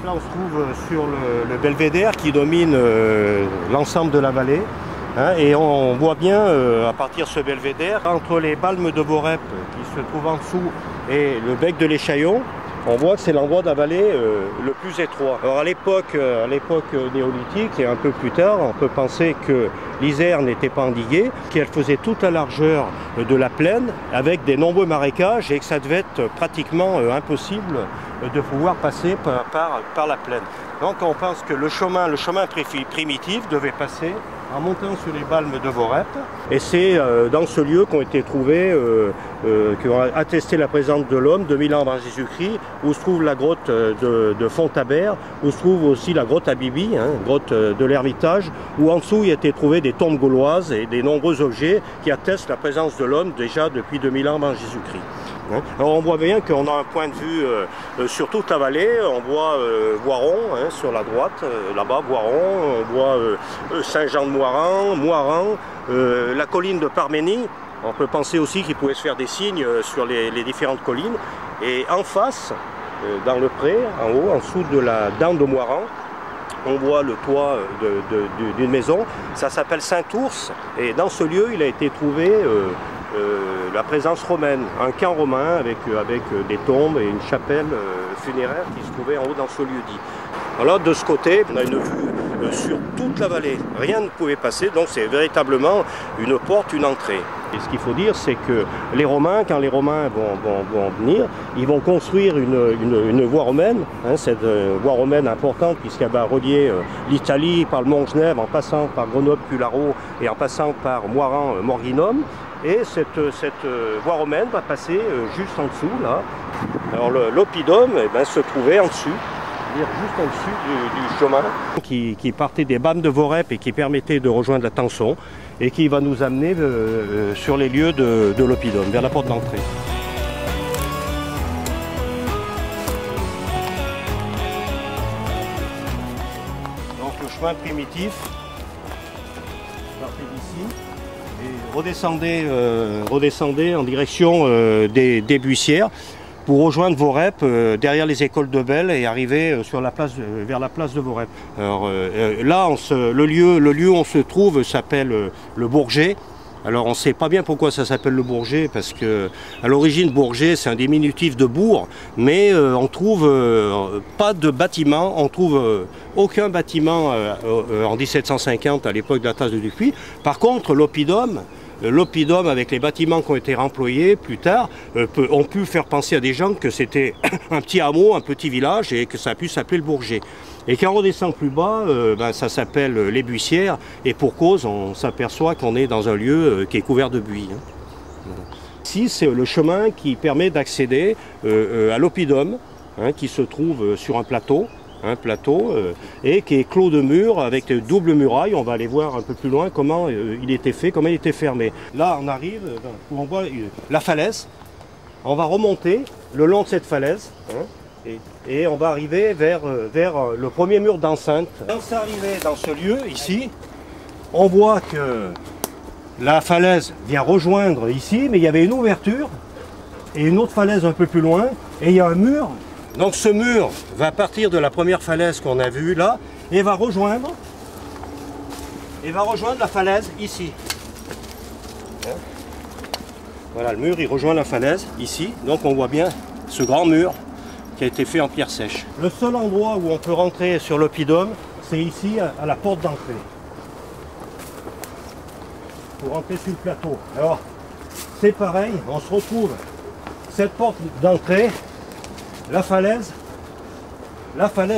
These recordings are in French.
Là, on se trouve sur le belvédère qui domine l'ensemble de la vallée. Hein, et on voit bien, à partir de ce belvédère, entre les balmes de Vorep qui se trouvent en dessous et le bec de l'Échaillon, on voit que c'est l'endroit de la vallée le plus étroit. Alors à l'époque néolithique et un peu plus tard, on peut penser que l'Isère n'était pas endiguée, qu'elle faisait toute la largeur de la plaine avec des nombreux marécages et que ça devait être pratiquement impossible de pouvoir passer par la plaine. Donc on pense que le chemin primitif devait passer en montant sur les balmes de Vorep. Et c'est dans ce lieu qu'ont été trouvés, qui ont attesté la présence de l'homme 2000 ans avant Jésus-Christ, où se trouve la grotte de Fontabert, où se trouve aussi la grotte à Bibi, hein, grotte de l'Ermitage, où en dessous il a été trouvé des tombes gauloises et des nombreux objets qui attestent la présence de l'homme déjà depuis 2000 ans avant Jésus-Christ. Alors on voit bien qu'on a un point de vue sur toute la vallée. On voit Voiron hein, sur la droite, là-bas Voiron, on voit Saint-Jean-de-Moiran, Moiran, la colline de Parménie. On peut penser aussi qu'il pouvait se faire des signes sur les différentes collines. Et en face, dans le pré, en haut, en dessous de la dent de Moiran, on voit le toit d'une maison. Ça s'appelle Saint-Ours. Et dans ce lieu, il a été trouvé la présence romaine, un camp romain avec des tombes et une chapelle funéraire qui se trouvait en haut dans ce lieu-dit. Alors de ce côté, on a une vue sur toute la vallée. Rien ne pouvait passer, donc c'est véritablement une porte, une entrée. Et ce qu'il faut dire, c'est que les Romains, quand les Romains vont venir, ils vont construire une voie romaine, hein, cette voie romaine importante puisqu'elle va relier l'Italie par le Mont Genève en passant par Grenoble-Cullaro et en passant par Moiran-Morginum. Et cette voie romaine va passer juste en dessous, là. Alors l'oppidum se trouvait en dessous, c'est-à-dire juste en dessous du chemin qui partait des balmes de Vorep et qui permettait de rejoindre la Tançon et qui va nous amener sur les lieux de l'oppidum, vers la porte d'entrée. Donc le chemin primitif partait d'ici. Redescendez en direction des Buissières pour rejoindre Vorep derrière les écoles de Belle et arriver sur la place, vers la place de Vorep. Alors, là, le lieu où on se trouve s'appelle le Bourget. Alors on ne sait pas bien pourquoi ça s'appelle le Bourget, parce que à l'origine Bourget c'est un diminutif de bourg, mais on trouve pas de bâtiment, on trouve aucun bâtiment en 1750 à l'époque de la tasse de Dupuis. Par contre l'oppidum avec les bâtiments qui ont été remployés plus tard ont pu faire penser à des gens que c'était un petit hameau, un petit village et que ça a pu s'appeler le Bourget. Et quand on redescend plus bas, ça s'appelle les Buissières et pour cause on s'aperçoit qu'on est dans un lieu qui est couvert de buis. Ici c'est le chemin qui permet d'accéder à l'oppidum hein, qui se trouve sur un plateau. Et qui est clos de murs avec de doubles murailles. On va aller voir un peu plus loin comment il était fait, comment il était fermé. Là on arrive où on voit la falaise. On va remonter le long de cette falaise hein, et on va arriver vers le premier mur d'enceinte. Quand c'est arrivé dans ce lieu ici, on voit que la falaise vient rejoindre ici, mais il y avait une ouverture et une autre falaise un peu plus loin et il y a un mur. Donc ce mur va partir de la première falaise qu'on a vue là et va rejoindre la falaise ici. Voilà, le mur il rejoint la falaise ici, donc on voit bien ce grand mur qui a été fait en pierre sèche. Le seul endroit où on peut rentrer sur l'oppidum, c'est ici à la porte d'entrée. Pour rentrer sur le plateau. Alors c'est pareil, on se retrouve cette porte d'entrée. La falaise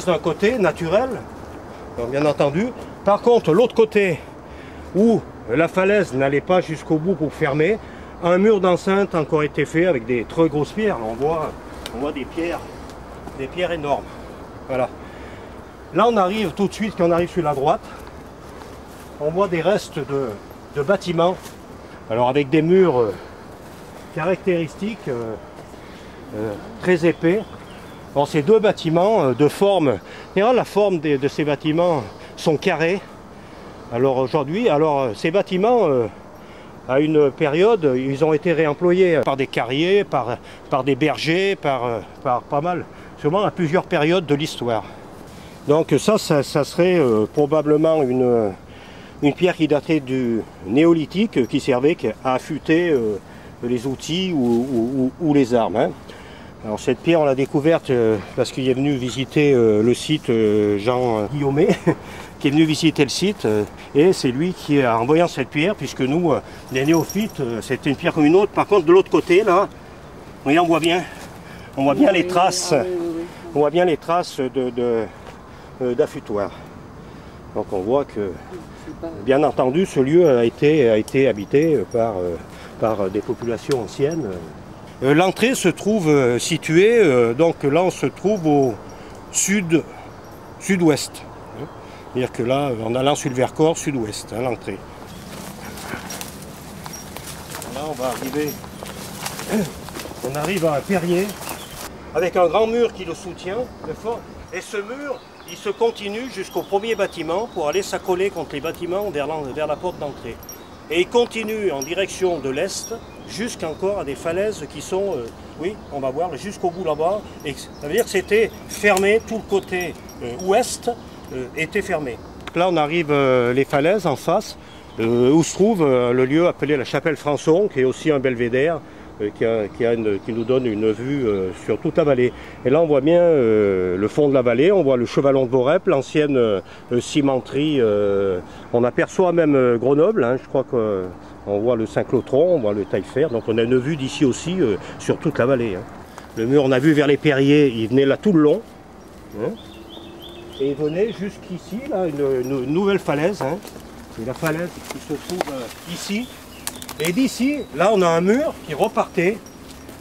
d'un côté, naturelle, bien entendu. Par contre, l'autre côté, où la falaise n'allait pas jusqu'au bout pour fermer, un mur d'enceinte a encore été fait avec des très grosses pierres. On voit des pierres énormes. Voilà. Là, on arrive tout de suite, quand on arrive sur la droite, on voit des restes de bâtiments. Alors, avec des murs caractéristiques. Très épais. Bon, ces deux bâtiments de forme, la forme de ces bâtiments sont carrés. Alors aujourd'hui, ces bâtiments, à une période, ils ont été réemployés par des carriers, par des bergers, par pas mal, sûrement à plusieurs périodes de l'histoire. Donc ça serait probablement une pierre qui daterait du néolithique, qui servait à affûter les outils ou les armes. Hein. Alors cette pierre, on l'a découverte parce qu'il est venu visiter le site Jean Guillaumet, qui est venu visiter le site, et c'est lui qui, en voyant cette pierre, puisque nous, les néophytes, c'était une pierre comme une autre. Par contre, de l'autre côté, là, vous voyez, on voit bien les traces, on voit bien les traces d'affûtoir. Donc on voit que, bien entendu, ce lieu a été habité par des populations anciennes. L'entrée se trouve située, donc là on se trouve au sud-ouest. C'est-à-dire que là, en allant sur le Vercors, sud-ouest, hein, l'entrée. Là on va arriver, on arrive à un perrier avec un grand mur qui le soutient, le fort. Et ce mur, il se continue jusqu'au premier bâtiment pour aller s'accoler contre les bâtiments vers la porte d'entrée. Et il continue en direction de l'est, jusqu'encore à des falaises qui sont, oui, on va voir, jusqu'au bout là-bas. Et ça veut dire que c'était fermé, tout le côté ouest était fermé. Là, on arrive les falaises en face, où se trouve le lieu appelé la Chapelle Françon, qui est aussi un belvédère, qui nous donne une vue sur toute la vallée. Et là on voit bien le fond de la vallée, on voit le chevalon de Vorep, l'ancienne cimenterie, on aperçoit même Grenoble, hein, je crois qu'on voit le Saint-Clothron, on voit le Taillefer, donc on a une vue d'ici aussi sur toute la vallée. Hein. Le mur, on a vu vers les Perriers, il venait là tout le long, hein, et il venait jusqu'ici, là, une nouvelle falaise, hein, c'est la falaise qui se trouve ici. Et d'ici, là on a un mur qui repartait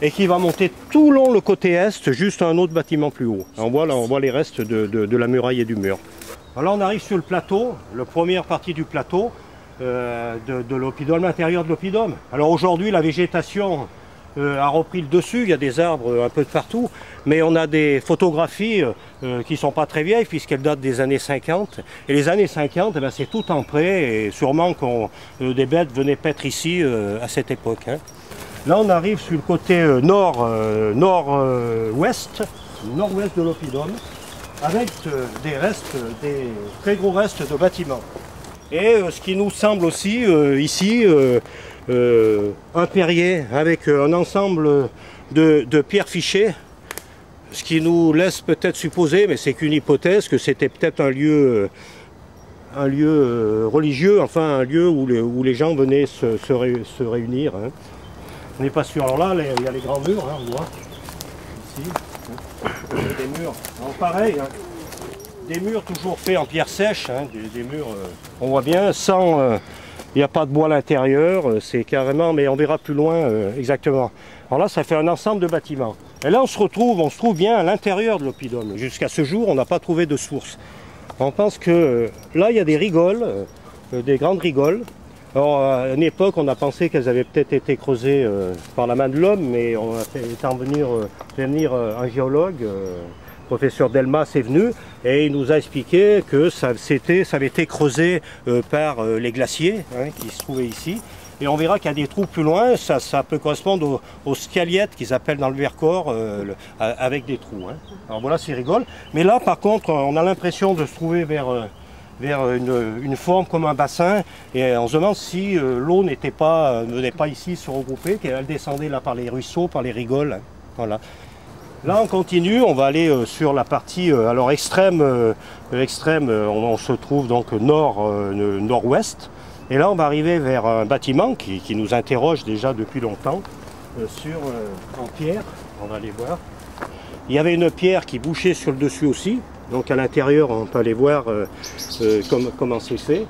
et qui va monter tout le long le côté est, juste un autre bâtiment plus haut. On voit les restes de la muraille et du mur. Alors là on arrive sur le plateau, la première partie du plateau de l'oppidum, l'intérieur de l'oppidum. Alors aujourd'hui la végétation a repris le dessus, il y a des arbres un peu de partout, mais on a des photographies qui ne sont pas très vieilles puisqu'elles datent des années 50. Et les années 50, eh ben, c'est tout en pré et sûrement que des bêtes venaient paître ici à cette époque. Hein. Là on arrive sur le côté nord-ouest de l'oppidum avec des très gros restes de bâtiments. Et ce qui nous semble aussi ici, un perrier avec un ensemble de pierres fichées, ce qui nous laisse peut-être supposer, mais c'est qu'une hypothèse, que c'était peut-être un lieu religieux, enfin un lieu où les gens venaient se réunir. Hein. On n'est pas sûr. Alors là, il y a les grands murs, hein, on voit, ici, des murs, alors pareil, hein, des murs toujours faits en pierre sèche, hein, des murs, on voit bien, sans... il n'y a pas de bois à l'intérieur, c'est carrément, mais on verra plus loin exactement. Alors là, ça fait un ensemble de bâtiments. Et là, on se trouve bien à l'intérieur de l'oppidum. Jusqu'à ce jour, on n'a pas trouvé de source. On pense que là, il y a des rigoles, des grandes rigoles. Alors, à une époque, on a pensé qu'elles avaient peut-être été creusées par la main de l'homme, mais on a fait venir un géologue, professeur Delmas est venu et il nous a expliqué que ça avait été creusé par les glaciers, hein, qui se trouvaient ici. Et on verra qu'il y a des trous plus loin, ça peut correspondre aux scaliettes qu'ils appellent dans le Vercors, avec des trous. Hein. Alors voilà, c'est rigole. Mais là, par contre, on a l'impression de se trouver vers une forme comme un bassin. Et on se demande si l'eau ne venait pas ici se regrouper, qu'elle descendait là par les ruisseaux, par les rigoles. Hein. Voilà. Là on continue, on va aller sur la partie alors extrême, on se trouve donc nord-ouest. Et là on va arriver vers un bâtiment qui nous interroge déjà depuis longtemps, en pierre, on va aller voir. Il y avait une pierre qui bouchait sur le dessus aussi, donc à l'intérieur on peut aller voir comment c'est fait.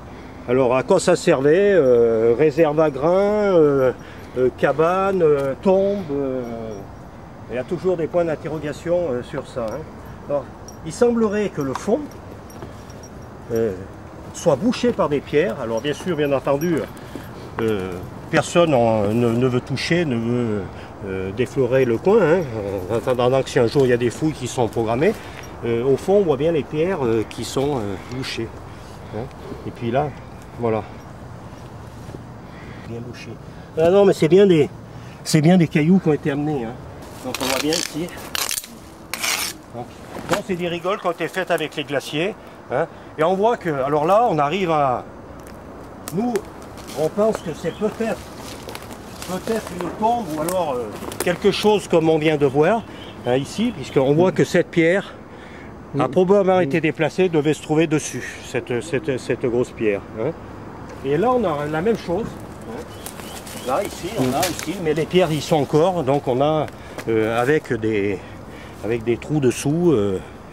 Alors à quoi ça servait, réserve à grains, cabane, tombe. Il y a toujours des points d'interrogation sur ça. Hein. Alors, il semblerait que le fond soit bouché par des pierres. Alors bien sûr, bien entendu, personne ne veut toucher, ne veut déflorer le coin. Hein, en attendant que si un jour il y a des fouilles qui sont programmées, au fond on voit bien les pierres qui sont bouchées. Hein. Et puis là, voilà. Bien bouché. Ah non, mais c'est bien des cailloux qui ont été amenés. Hein. Donc on voit bien ici. Donc, Donc c'est des rigoles qui ont été faites avec les glaciers. Hein. Et on voit que, alors là, on arrive à... Nous, on pense que c'est peut-être une tombe ou alors quelque chose comme on vient de voir hein, ici, puisqu'on voit que cette pierre a probablement été déplacée, devait se trouver dessus, cette grosse pierre. Hein. Et là, on a la même chose. Hein. Là, ici, on a ici, mais les pierres y sont encore, donc on a avec des trous dessous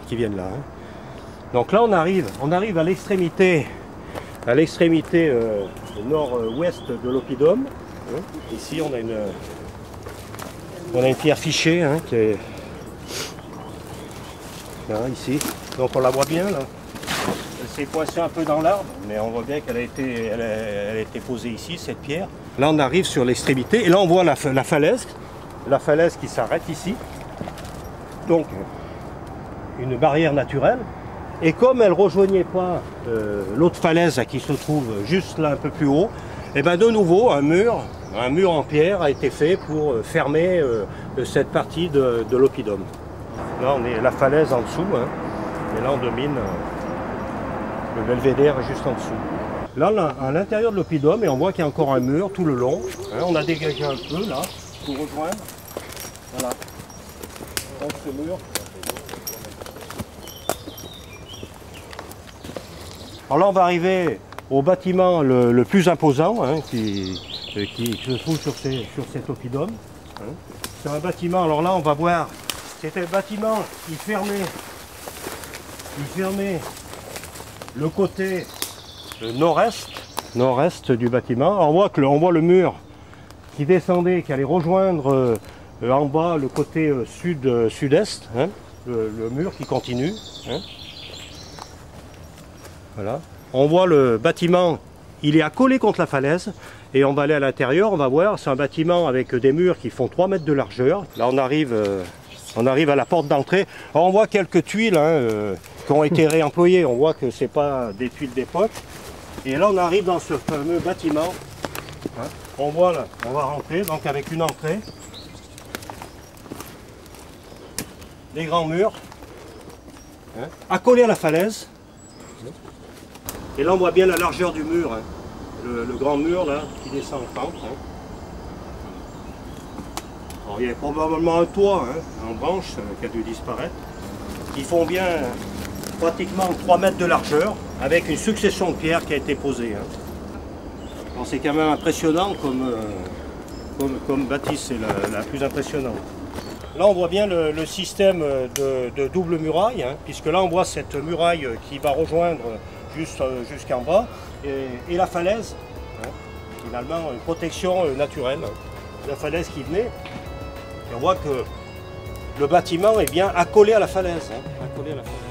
qui viennent là. Hein. Donc là, on arrive à l'extrémité nord-ouest de l'oppidum. Hein. Ici, on a une pierre fichée hein, qui est là, ici. Donc on la voit bien là. Elle s'est coincée un peu dans l'arbre, mais on voit bien qu'elle a été posée ici, cette pierre. Là, on arrive sur l'extrémité et là, on voit la falaise qui s'arrête ici. Donc, une barrière naturelle. Et comme elle ne rejoignait pas l'autre falaise qui se trouve juste là un peu plus haut, et bien de nouveau un mur en pierre a été fait pour fermer cette partie de l'oppidum. Là on est la falaise en dessous, hein, et là on domine le belvédère juste en dessous. Là on est à l'intérieur de l'oppidum et on voit qu'il y a encore un mur tout le long. Hein, on a dégagé un peu là pour rejoindre. Voilà. Donc ce mur. Alors là, on va arriver au bâtiment le plus imposant hein, qui se trouve sur cet oppidum. Hein. C'est un bâtiment, alors là, on va voir, c'est un bâtiment qui fermait le côté nord-est du bâtiment. Alors, on voit le mur qui descendait, qui allait rejoindre en bas le côté sud-est, hein, le mur qui continue. Hein. Voilà. On voit le bâtiment, il est accolé contre la falaise et on va aller à l'intérieur, on va voir, c'est un bâtiment avec des murs qui font 3 mètres de largeur. Là on arrive à la porte d'entrée. On voit quelques tuiles hein, qui ont été réemployées, on voit que ce n'est pas des tuiles d'époque. Et là on arrive dans ce fameux bâtiment. Hein. On voit là, on va rentrer donc avec une entrée. Des grands murs, hein, accolés à la falaise. Et là on voit bien la largeur du mur, hein. Le grand mur là qui descend en pente. Hein. Alors il y a probablement un toit hein, en branche qui a dû disparaître, qui font bien pratiquement 3 mètres de largeur avec une succession de pierres qui a été posée. Hein. C'est quand même impressionnant comme bâtisse, c'est la plus impressionnante. Là on voit bien le système de double muraille, hein, puisque là on voit cette muraille qui va rejoindre jusqu'en bas, et la falaise, hein, finalement une protection naturelle, hein, la falaise qui venait, et on voit que le bâtiment est bien accolé à la falaise. Hein, accolé à la falaise.